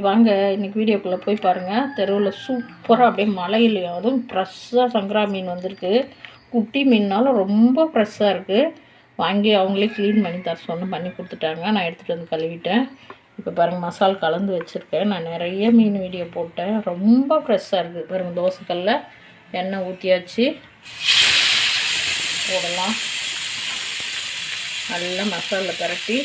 வாங்க இன்றைக்கி வீடியோக்குள்ளே போய் பாருங்கள். தெருவில் சூப்பராக அப்படியே மலையிலையும் அதுவும் ஃப்ரெஷ்ஷாக சங்கரா மீன் வந்திருக்கு. குட்டி மீன்னாலும் ரொம்ப ஃப்ரெஷ்ஷாக இருக்குது. வாங்கி அவங்களே க்ளீன் பண்ணி பண்ணி கொடுத்துட்டாங்க. நான் எடுத்துகிட்டு வந்து கழுவிட்டேன். இப்போ பாருங்கள் மசால் கலந்து வச்சுருக்கேன். நான் நிறைய மீன் வீடியோ போட்டேன். ரொம்ப ஃப்ரெஷ்ஷாக இருக்குது. பாருங்கள் தோசைக்கல்ல எண்ணெய் ஊற்றியாச்சு. போடலாம். நல்லா மசாலில் பரட்டி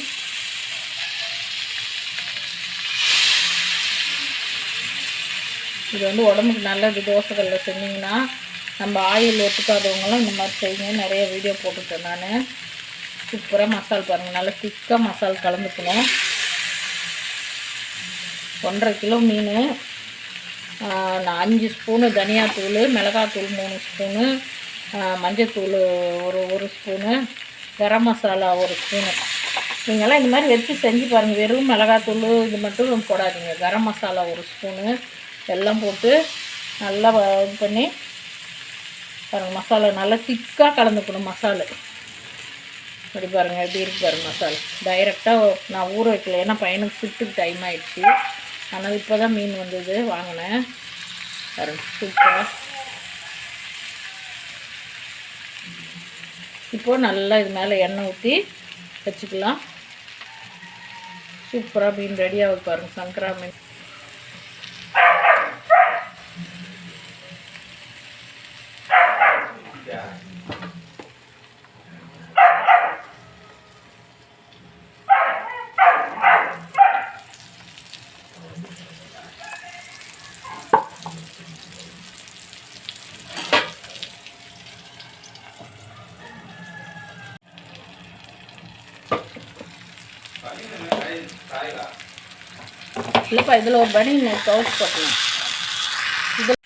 இது வந்து உடம்புக்கு நல்லது. தோசைக்கல்ல செஞ்சிங்கன்னா நம்ம ஆயில் ஒத்துக்காதவங்களாம் இந்த மாதிரி செய்யுங்க. நிறைய வீடியோ போட்டுட்டேன் நான். சூப்பராக மசால் பாருங்கள். நல்லா திக்காக மசால் கலந்துக்கணும். 1.5 கிலோ மீன், நான் 5 ஸ்பூனு தனியாத்தூள், மிளகாத்தூள் 3 ஸ்பூனு, மஞ்சத்தூள் ஒரு ஸ்பூனு, கரம் மசாலா 1 ஸ்பூனு. நீங்கள்லாம் இந்த மாதிரி வச்சு செஞ்சு பாருங்கள். வெறும் மிளகாத்தூள் இது மட்டும் போடாதீங்க. கரம் மசாலா 1 ஸ்பூனு எல்லாம் போட்டு நல்லா இது பண்ணி பாருங்கள். மசாலா நல்லா திக்காக கலந்துக்கணும். மசாலா அப்படி பாருங்கள் எப்படி இருக்குது பாருங்கள். மசாலா டைரெக்டாக நான் ஊற வைக்கல, ஏன்னா பையனுக்கு ஷிஃப்ட்டுக்கு டைம் ஆகிடுச்சு. ஆனால் இப்போ தான் மீன் வந்தது, வாங்கினேன். பாருங்கள் சூப்பராக. இப்போது நல்லா இது மேலே எண்ணெய் ஊற்றி வச்சுக்கலாம். சூப்பராக மீன் ரெடியாக பாருங்கள். சங்கரா மீன் இல்லைப்பா, இதில் ஒரு பனியன் கவுச் போட்டணும். இதில்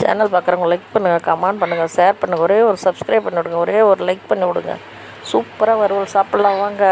சேனல் பார்க்குறவங்க லைக் பண்ணுங்கள், கமெண்ட் பண்ணுங்கள், ஷேர் பண்ணுங்கள், ஒரே ஒரு சப்ஸ்கிரைப் பண்ணி விடுங்க, ஒரே ஒரு லைக் பண்ணி விடுங்க. சூப்பராக வறுவல் சாப்பிட்லாம் வாங்க.